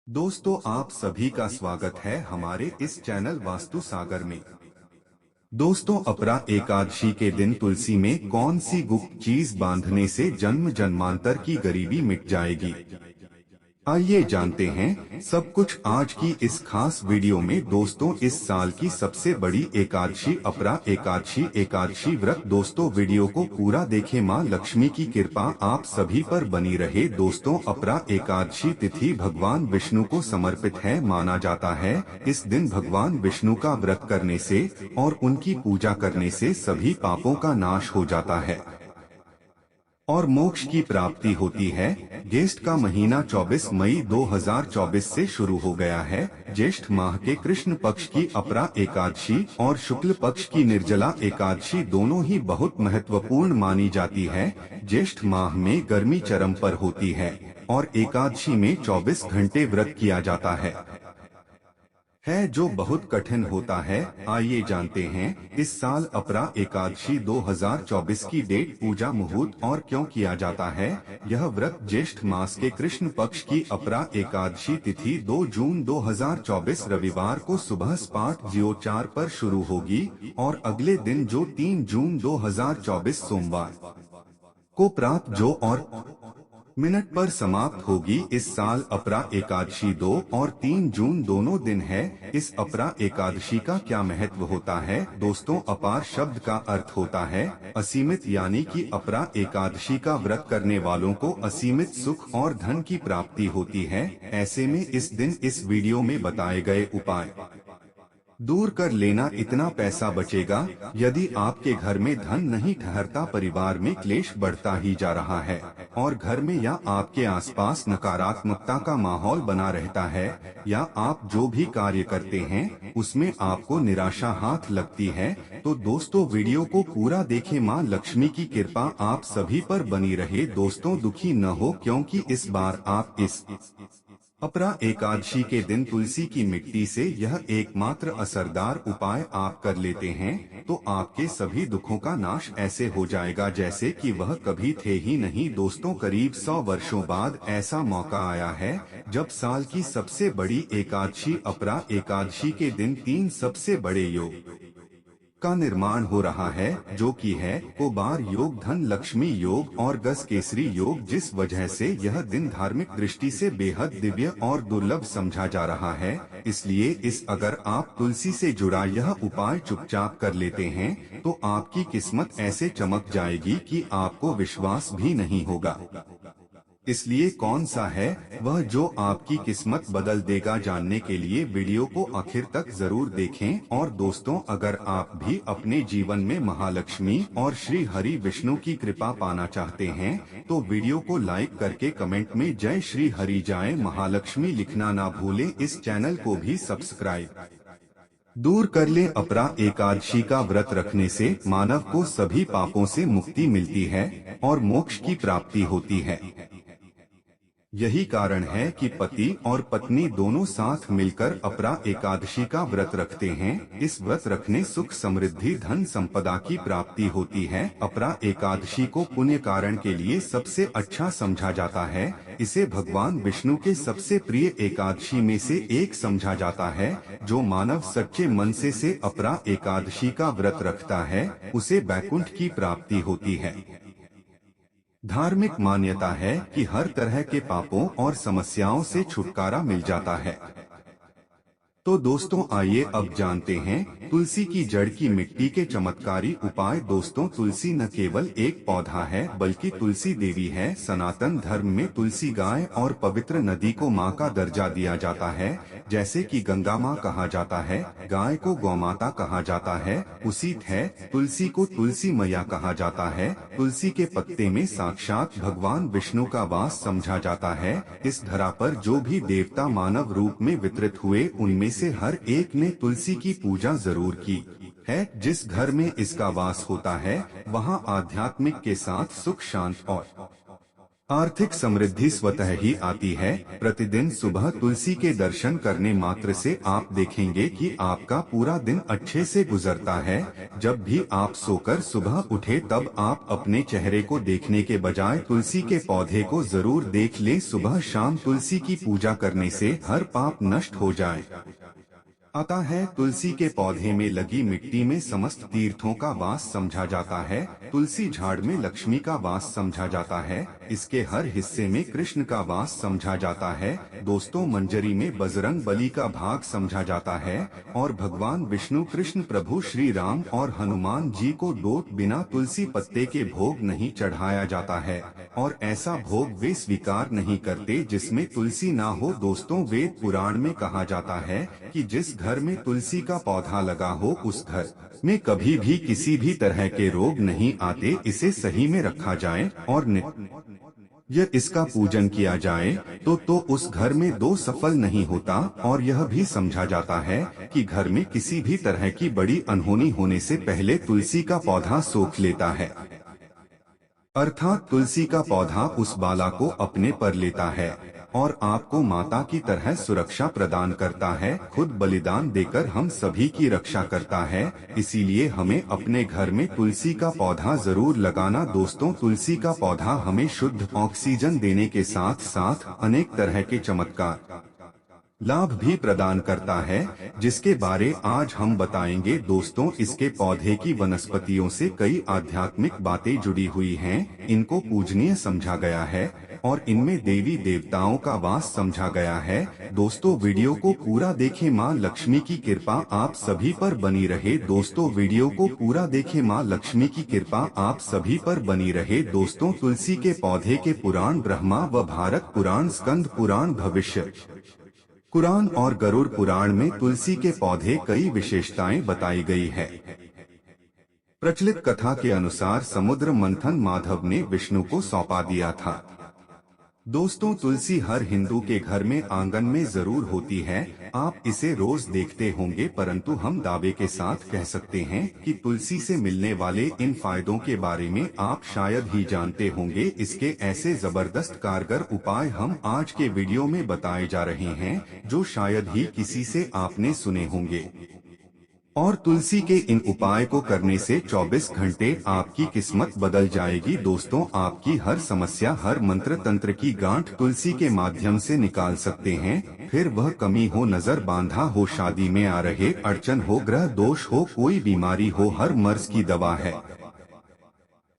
दोस्तों, आप सभी का स्वागत है हमारे इस चैनल वास्तु सागर में। दोस्तों, अपरा एकादशी के दिन तुलसी में कौन सी गुप्त चीज बांधने से जन्म जन्मांतर की गरीबी मिट जाएगी? आइए जानते हैं सब कुछ आज की इस खास वीडियो में। दोस्तों, इस साल की सबसे बड़ी एकादशी अपरा एकादशी व्रत। दोस्तों, वीडियो को पूरा देखें, मां लक्ष्मी की कृपा आप सभी पर बनी रहे। दोस्तों, अपरा एकादशी तिथि भगवान विष्णु को समर्पित है माना जाता है। इस दिन भगवान विष्णु का व्रत करने से और उनकी पूजा करने से सभी पापों का नाश हो जाता है और मोक्ष की प्राप्ति होती है। ज्येष्ठ का महीना 24 मई 2024 से शुरू हो गया है। ज्येष्ठ माह के कृष्ण पक्ष की अपरा एकादशी और शुक्ल पक्ष की निर्जला एकादशी दोनों ही बहुत महत्वपूर्ण मानी जाती है। ज्येष्ठ माह में गर्मी चरम पर होती है और एकादशी में 24 घंटे व्रत किया जाता है जो बहुत कठिन होता है। आइए जानते हैं इस साल अपरा एकादशी 2024 की डेट, पूजा, मुहूर्त और क्यों किया जाता है। यह व्रत ज्येष्ठ मास के कृष्ण पक्ष की अपरा एकादशी तिथि 2 जून 2024 रविवार को सुबह 8:04 पर शुरू होगी और अगले दिन जो 3 जून 2024 सोमवार को प्रात जो और मिनट पर समाप्त होगी। इस साल अपरा एकादशी 2 और 3 जून दोनों दिन है। इस अपरा एकादशी का क्या महत्व होता है? दोस्तों, अपार शब्द का अर्थ होता है असीमित, यानी कि अपरा एकादशी का व्रत करने वालों को असीमित सुख और धन की प्राप्ति होती है। ऐसे में इस दिन इस वीडियो में बताए गए उपाय दूर कर लेना, इतना पैसा बचेगा। यदि आपके घर में धन नहीं ठहरता, परिवार में क्लेश बढ़ता ही जा रहा है और घर में या आपके आसपास नकारात्मकता का माहौल बना रहता है, या आप जो भी कार्य करते हैं उसमें आपको निराशा हाथ लगती है, तो दोस्तों वीडियो को पूरा देखें। मां लक्ष्मी की कृपा आप सभी पर बनी रहे। दोस्तों, दुखी न हो, क्योंकि इस बार आप इस अपरा एकादशी के दिन तुलसी की मिट्टी से यह एकमात्र असरदार उपाय आप कर लेते हैं तो आपके सभी दुखों का नाश ऐसे हो जाएगा जैसे कि वह कभी थे ही नहीं। दोस्तों, करीब 100 वर्षों बाद ऐसा मौका आया है जब साल की सबसे बड़ी एकादशी अपरा एकादशी के दिन 3 सबसे बड़े योग का निर्माण हो रहा है, जो कि है कुबार योग, धन लक्ष्मी योग और गज केसरी योग, जिस वजह से यह दिन धार्मिक दृष्टि से बेहद दिव्य और दुर्लभ समझा जा रहा है। इसलिए अगर आप तुलसी से जुड़ा यह उपाय चुपचाप कर लेते हैं तो आपकी किस्मत ऐसे चमक जाएगी कि आपको विश्वास भी नहीं होगा। इसलिए कौन सा है वह जो आपकी किस्मत बदल देगा? जानने के लिए वीडियो को आखिर तक जरूर देखें। और दोस्तों, अगर आप भी अपने जीवन में महालक्ष्मी और श्री हरि विष्णु की कृपा पाना चाहते हैं तो वीडियो को लाइक करके कमेंट में जय श्री हरि जय महालक्ष्मी लिखना ना भूलें। इस चैनल को भी सब्सक्राइब दूर कर लें। अपरा एकादशी का व्रत रखने से मानव को सभी पापों से मुक्ति मिलती है और मोक्ष की प्राप्ति होती है। यही कारण है कि पति और पत्नी दोनों साथ मिलकर अपरा एकादशी का व्रत रखते हैं। इस व्रत रखने सुख, समृद्धि, धन संपदा की प्राप्ति होती है। अपरा एकादशी को पुण्य कारण के लिए सबसे अच्छा समझा जाता है। इसे भगवान विष्णु के सबसे प्रिय एकादशी में से एक समझा जाता है। जो मानव सच्चे मन से अपरा एकादशी का व्रत रखता है उसे वैकुंठ की प्राप्ति होती है। धार्मिक मान्यता है कि हर तरह के पापों और समस्याओं से छुटकारा मिल जाता है। तो दोस्तों, आइए अब जानते हैं तुलसी की जड़ की मिट्टी के चमत्कारी उपाय। दोस्तों, तुलसी न केवल एक पौधा है बल्कि तुलसी देवी है। सनातन धर्म में तुलसी गाय और पवित्र नदी को मां का दर्जा दिया जाता है। जैसे कि गंगा मां कहा जाता है, गाय को गौमाता कहा जाता है, उसी है तुलसी को तुलसी मैया कहा जाता है। तुलसी के पत्ते में साक्षात भगवान विष्णु का वास समझा जाता है। इस धरा पर जो भी देवता मानव रूप में वितरित हुए उनमें से हर एक ने तुलसी की पूजा जरूर की है। जिस घर में इसका वास होता है वहां आध्यात्मिक के साथ सुख, शांति और आर्थिक समृद्धि स्वतः ही आती है। प्रतिदिन सुबह तुलसी के दर्शन करने मात्र से आप देखेंगे कि आपका पूरा दिन अच्छे से गुजरता है। जब भी आप सोकर सुबह उठे तब आप अपने चेहरे को देखने के बजाय तुलसी के पौधे को जरूर देख लें। सुबह शाम तुलसी की पूजा करने से हर पाप नष्ट हो जाए। आता है तुलसी के पौधे में लगी मिट्टी में समस्त तीर्थों का वास समझा जाता है। तुलसी झाड़ में लक्ष्मी का वास समझा जाता है। इसके हर हिस्से में कृष्ण का वास समझा जाता है। दोस्तों, मंजरी में बजरंग बली का भाग समझा जाता है और भगवान विष्णु, कृष्ण प्रभु श्री राम और हनुमान जी को डोट बिना तुलसी पत्ते के भोग नहीं चढ़ाया जाता है और ऐसा भोग वे स्वीकार नहीं करते जिसमें तुलसी ना हो। दोस्तों, वेद पुराण में कहा जाता है कि जिस घर में तुलसी का पौधा लगा हो उस घर में कभी भी किसी भी तरह के रोग नहीं आते। इसे सही में रखा जाए और नित्य इसका पूजन किया जाए तो उस घर में दो सफल नहीं होता। और यह भी समझा जाता है कि घर में किसी भी तरह की बड़ी अनहोनी होने से पहले तुलसी का पौधा सोख लेता है, अर्थात तुलसी का पौधा उस बाला को अपने पर लेता है और आपको माता की तरह सुरक्षा प्रदान करता है। खुद बलिदान देकर हम सभी की रक्षा करता है। इसीलिए हमें अपने घर में तुलसी का पौधा जरूर लगाना। दोस्तों, तुलसी का पौधा हमें शुद्ध ऑक्सीजन देने के साथ साथ अनेक तरह के चमत्कार लाभ भी प्रदान करता है, जिसके बारे आज हम बताएंगे। दोस्तों, इसके पौधे की वनस्पतियों से कई आध्यात्मिक बातें जुड़ी हुई हैं। इनको पूजनीय समझा गया है और इनमें देवी देवताओं का वास समझा गया है। दोस्तों, वीडियो को पूरा देखें, माँ लक्ष्मी की कृपा आप सभी पर बनी रहे। दोस्तों, वीडियो को पूरा देखें, माँ लक्ष्मी की कृपा आप सभी पर बनी रहे। दोस्तों, तुलसी के पौधे के पुराण ब्रह्मा व भारत पुराण, स्कंद पुराण, भविष्य पुराण और गरुड़ पुराण में तुलसी के पौधे कई विशेषताएं बताई गई है। प्रचलित कथा के अनुसार समुद्र मंथन माधव ने विष्णु को सौंपा दिया था। दोस्तों, तुलसी हर हिंदू के घर में आंगन में जरूर होती है। आप इसे रोज देखते होंगे, परंतु हम दावे के साथ कह सकते हैं कि तुलसी से मिलने वाले इन फायदों के बारे में आप शायद ही जानते होंगे। इसके ऐसे जबरदस्त कारगर उपाय हम आज के वीडियो में बताए जा रहे हैं जो शायद ही किसी से आपने सुने होंगे। और तुलसी के इन उपाय को करने से 24 घंटे आपकी किस्मत बदल जाएगी। दोस्तों, आपकी हर समस्या, हर मंत्र तंत्र की गांठ तुलसी के माध्यम से निकाल सकते हैं। फिर वह कमी हो, नजर बांधा हो, शादी में आ रहे अड़चन हो, ग्रह दोष हो, कोई बीमारी हो, हर मर्ज की दवा है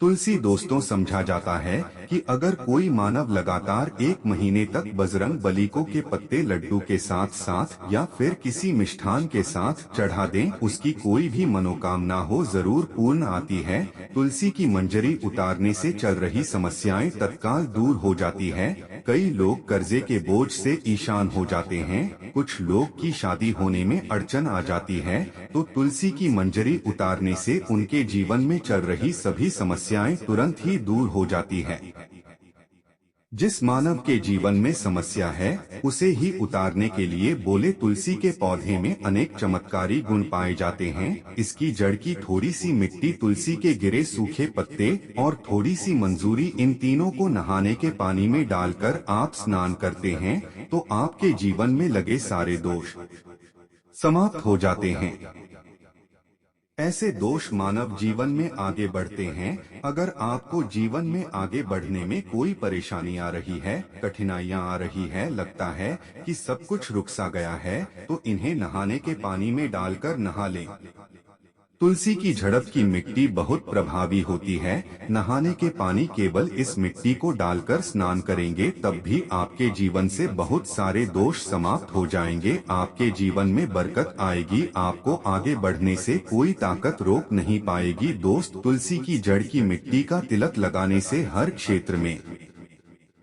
तुलसी। दोस्तों, समझा जाता है कि अगर कोई मानव लगातार 1 महीने तक बजरंग बली को के पत्ते लड्डू के साथ साथ या फिर किसी मिष्ठान के साथ चढ़ा दें, उसकी कोई भी मनोकामना हो जरूर पूर्ण आती है। तुलसी की मंजरी उतारने से चल रही समस्याएं तत्काल दूर हो जाती है। कई लोग कर्जे के बोझ से ईशान हो जाते हैं। कुछ लोग की शादी होने में अड़चन आ जाती है तो तुलसी की मंजरी उतारने से उनके जीवन में चल रही सभी समस्याएं तुरंत ही दूर हो जाती है। जिस मानव के जीवन में समस्या है उसे ही उतारने के लिए बोले तुलसी के पौधे में अनेक चमत्कारी गुण पाए जाते हैं। इसकी जड़ की थोड़ी सी मिट्टी, तुलसी के गिरे सूखे पत्ते और थोड़ी सी मंजूरी, इन तीनों को नहाने के पानी में डालकर आप स्नान करते हैं तो आपके जीवन में लगे सारे दोष समाप्त हो जाते हैं। ऐसे दोष मानव जीवन में आगे बढ़ते हैं। अगर आपको जीवन में आगे बढ़ने में कोई परेशानी आ रही है, कठिनाइयां आ रही है, लगता है कि सब कुछ रुक सा गया है, तो इन्हें नहाने के पानी में डालकर नहा लें। तुलसी की झड़प की मिट्टी बहुत प्रभावी होती है। नहाने के पानी केवल इस मिट्टी को डालकर स्नान करेंगे तब भी आपके जीवन से बहुत सारे दोष समाप्त हो जाएंगे। आपके जीवन में बरकत आएगी। आपको आगे बढ़ने से कोई ताकत रोक नहीं पाएगी। दोस्त, तुलसी की जड़ की मिट्टी का तिलक लगाने से हर क्षेत्र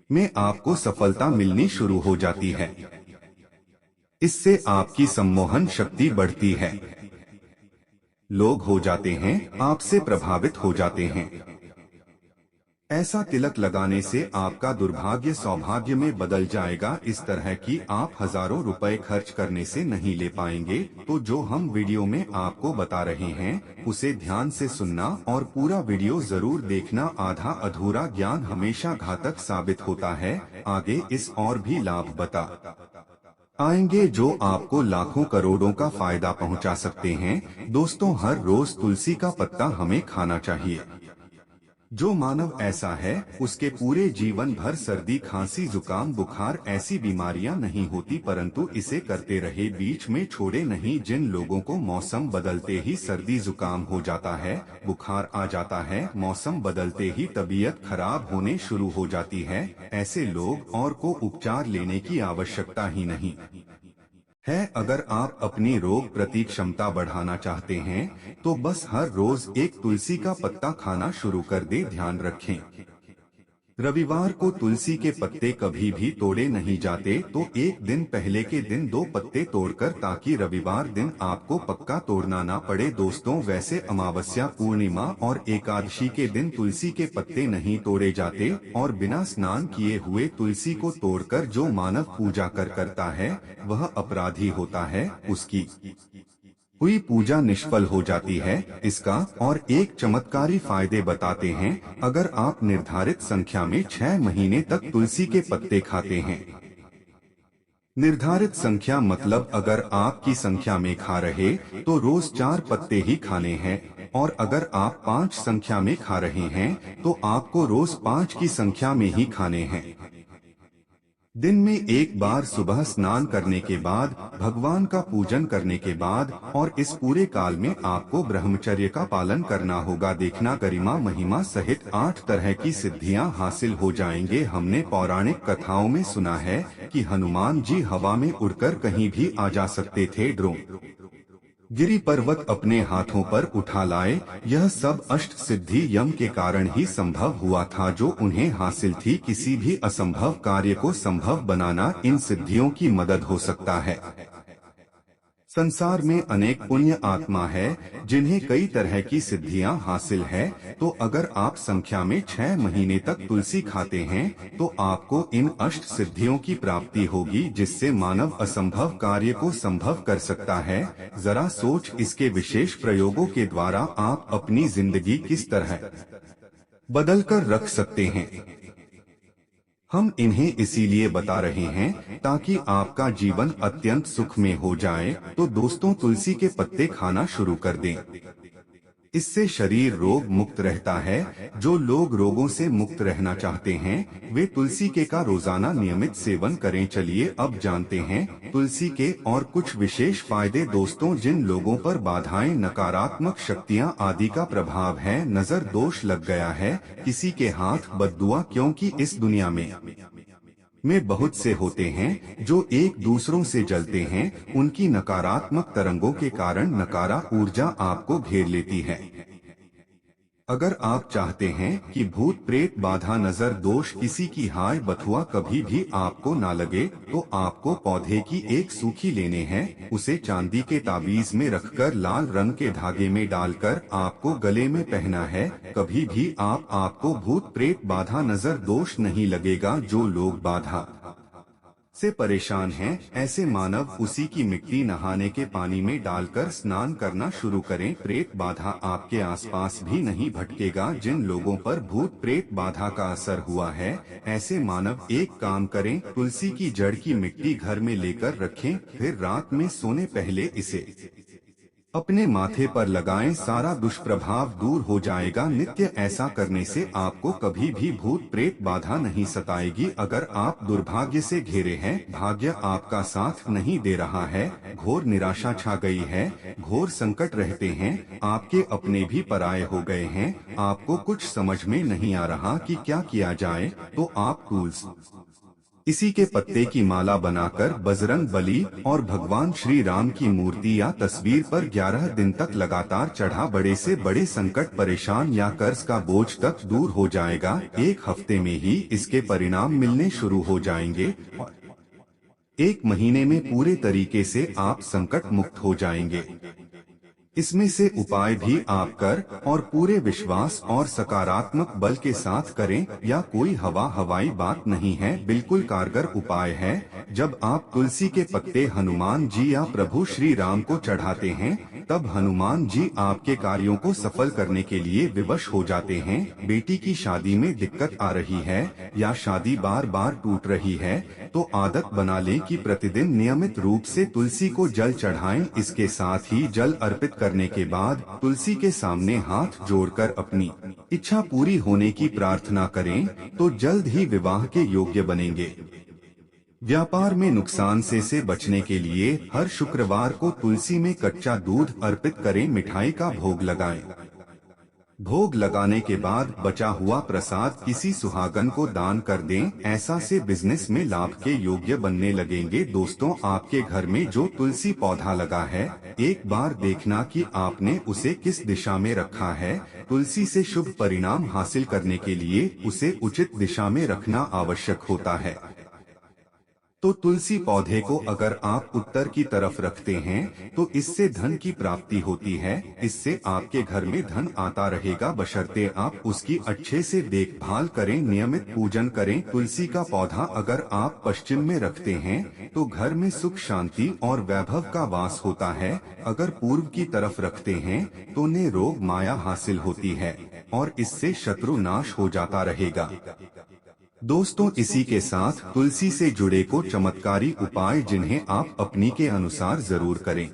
में आपको सफलता मिलनी शुरू हो जाती है। इससे आपकी सम्मोहन शक्ति बढ़ती है। लोग हो जाते हैं, आपसे प्रभावित हो जाते हैं। ऐसा तिलक लगाने से आपका दुर्भाग्य सौभाग्य में बदल जाएगा। इस तरह की आप हजारों रुपए खर्च करने से नहीं ले पाएंगे। तो जो हम वीडियो में आपको बता रहे हैं उसे ध्यान से सुनना और पूरा वीडियो जरूर देखना। आधा अधूरा ज्ञान हमेशा घातक साबित होता है। आगे इस और भी लाभ बता आएंगे जो आपको लाखों करोड़ों का फायदा पहुंचा सकते हैं। दोस्तों, हर रोज तुलसी का पत्ता हमें खाना चाहिए। जो मानव ऐसा है उसके पूरे जीवन भर सर्दी खांसी जुकाम बुखार ऐसी बीमारियां नहीं होती, परंतु इसे करते रहे बीच में छोड़े नहीं। जिन लोगों को मौसम बदलते ही सर्दी जुकाम हो जाता है, बुखार आ जाता है, मौसम बदलते ही तबीयत खराब होने शुरू हो जाती है, ऐसे लोग और को उपचार लेने की आवश्यकता ही नहीं है। अगर आप अपनी रोग प्रति क्षमता बढ़ाना चाहते हैं तो बस हर रोज एक तुलसी का पत्ता खाना शुरू कर दे। ध्यान रखें, रविवार को तुलसी के पत्ते कभी भी तोड़े नहीं जाते, तो एक दिन पहले के दिन 2 पत्ते तोड़कर, ताकि रविवार दिन आपको पक्का तोड़ना ना पड़े। दोस्तों, वैसे अमावस्या पूर्णिमा और एकादशी के दिन तुलसी के पत्ते नहीं तोड़े जाते और बिना स्नान किए हुए तुलसी को तोड़कर जो मानव पूजा करता है वह अपराधी होता है, उसकी हुई पूजा निष्फल हो जाती है। इसका और एक चमत्कारी फायदे बताते हैं। अगर आप निर्धारित संख्या में 6 महीने तक तुलसी के पत्ते खाते हैं, निर्धारित संख्या मतलब अगर आपकी संख्या में खा रहे तो रोज 4 पत्ते ही खाने हैं, और अगर आप 5 संख्या में खा रहे हैं तो आपको रोज 5 की संख्या में ही खाने हैं। दिन में एक बार सुबह स्नान करने के बाद, भगवान का पूजन करने के बाद, और इस पूरे काल में आपको ब्रह्मचर्य का पालन करना होगा। देखना, गरिमा महिमा सहित 8 तरह की सिद्धियां हासिल हो जाएंगे। हमने पौराणिक कथाओं में सुना है कि हनुमान जी हवा में उड़कर कहीं भी आ जा सकते थे, ड्रोन गिरी पर्वत अपने हाथों पर उठा लाए। यह सब अष्ट सिद्धि यम के कारण ही संभव हुआ था, जो उन्हें हासिल थी। किसी भी असंभव कार्य को संभव बनाना इन सिद्धियों की मदद हो सकता है। संसार में अनेक पुण्य आत्मा है जिन्हें कई तरह की सिद्धियां हासिल है। तो अगर आप संख्या में 6 महीने तक तुलसी खाते हैं तो आपको इन अष्ट सिद्धियों की प्राप्ति होगी, जिससे मानव असंभव कार्य को संभव कर सकता है। जरा सोच, इसके विशेष प्रयोगों के द्वारा आप अपनी जिंदगी किस तरह बदल कर रख सकते हैं। हम इन्हें इसीलिए बता रहे हैं ताकि आपका जीवन अत्यंत सुख में हो जाए। तो दोस्तों, तुलसी के पत्ते खाना शुरू कर दें। इससे शरीर रोग मुक्त रहता है। जो लोग रोगों से मुक्त रहना चाहते हैं वे तुलसी के का रोजाना नियमित सेवन करें। चलिए अब जानते हैं तुलसी के और कुछ विशेष फायदे। दोस्तों, जिन लोगों पर बाधाएं, नकारात्मक शक्तियां आदि का प्रभाव है, नजर दोष लग गया है, किसी के हाथ बद्दुआ, क्योंकि इस दुनिया में बहुत से होते हैं जो एक दूसरों से जलते हैं, उनकी नकारात्मक तरंगों के कारण नकारा ऊर्जा आपको घेर लेती है। अगर आप चाहते हैं कि भूत प्रेत बाधा नजर दोष किसी की हाय बथुआ कभी भी आपको ना लगे, तो आपको पौधे की एक सूखी लेने हैं। उसे चांदी के ताबीज में रखकर लाल रंग के धागे में डालकर आपको गले में पहना है। कभी भी आपको भूत प्रेत बाधा नजर दोष नहीं लगेगा। जो लोग बाधा से परेशान हैं, ऐसे मानव उसी की मिट्टी नहाने के पानी में डालकर स्नान करना शुरू करें। प्रेत बाधा आपके आसपास भी नहीं भटकेगा। जिन लोगों पर भूत प्रेत बाधा का असर हुआ है, ऐसे मानव एक काम करें, तुलसी की जड़ की मिट्टी घर में लेकर रखें, फिर रात में सोने पहले इसे अपने माथे पर लगाएं। सारा दुष्प्रभाव दूर हो जाएगा। नित्य ऐसा करने से आपको कभी भी भूत प्रेत बाधा नहीं सताएगी। अगर आप दुर्भाग्य से घिरे हैं, भाग्य आपका साथ नहीं दे रहा है, घोर निराशा छा गई है, घोर संकट रहते हैं, आपके अपने भी पराये हो गए हैं, आपको कुछ समझ में नहीं आ रहा कि क्या किया जाए, तो आप इसी के पत्ते की माला बनाकर बजरंग बली और भगवान श्री राम की मूर्ति या तस्वीर पर 11 दिन तक लगातार चढ़ा। बड़े से बड़े संकट, परेशान या कर्ज का बोझ तक दूर हो जाएगा। 1 हफ्ते में ही इसके परिणाम मिलने शुरू हो जाएंगे और 1 महीने में पूरे तरीके से आप संकट मुक्त हो जाएंगे। इसमें से उपाय भी आप कर और पूरे विश्वास और सकारात्मक बल के साथ करें, या कोई हवाई बात नहीं है, बिल्कुल कारगर उपाय है। जब आप तुलसी के पत्ते हनुमान जी या प्रभु श्री राम को चढ़ाते हैं, तब हनुमान जी आपके कार्यों को सफल करने के लिए विवश हो जाते हैं। बेटी की शादी में दिक्कत आ रही है या शादी बार बार टूट रही है, तो आदत बना लें कि प्रतिदिन नियमित रूप से तुलसी को जल चढ़ाएं। इसके साथ ही जल अर्पित करने के बाद तुलसी के सामने हाथ जोड़कर अपनी इच्छा पूरी होने की प्रार्थना करें, तो जल्द ही विवाह के योग्य बनेंगे। व्यापार में नुकसान से बचने के लिए हर शुक्रवार को तुलसी में कच्चा दूध अर्पित करें, मिठाई का भोग लगाएं। भोग लगाने के बाद बचा हुआ प्रसाद किसी सुहागन को दान कर दें, ऐसा से बिजनेस में लाभ के योग्य बनने लगेंगे। दोस्तों, आपके घर में जो तुलसी पौधा लगा है, एक बार देखना कि आपने उसे किस दिशा में रखा है। तुलसी से शुभ परिणाम हासिल करने के लिए उसे उचित दिशा में रखना आवश्यक होता है। तो तुलसी पौधे को अगर आप उत्तर की तरफ रखते हैं, तो इससे धन की प्राप्ति होती है। इससे आपके घर में धन आता रहेगा, बशर्ते आप उसकी अच्छे से देखभाल करें, नियमित पूजन करें। तुलसी का पौधा अगर आप पश्चिम में रखते हैं, तो घर में सुख शांति और वैभव का वास होता है। अगर पूर्व की तरफ रखते हैं, तो ने रोग माया हासिल होती है और इससे शत्रु नाश हो जाता रहेगा। दोस्तों, इसी के साथ तुलसी से जुड़े को चमत्कारी उपाय जिन्हें आप अपनी के अनुसार जरूर करें।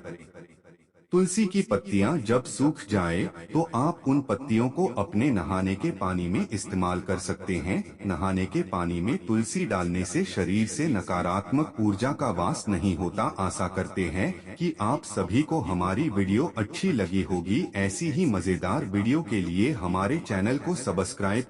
तुलसी की पत्तियां जब सूख जाए, तो आप उन पत्तियों को अपने नहाने के पानी में इस्तेमाल कर सकते हैं। नहाने के पानी में तुलसी डालने से शरीर से नकारात्मक ऊर्जा का वास नहीं होता। आशा करते हैं कि आप सभी को हमारी वीडियो अच्छी लगी होगी। ऐसी ही मजेदार वीडियो के लिए हमारे चैनल को सब्सक्राइब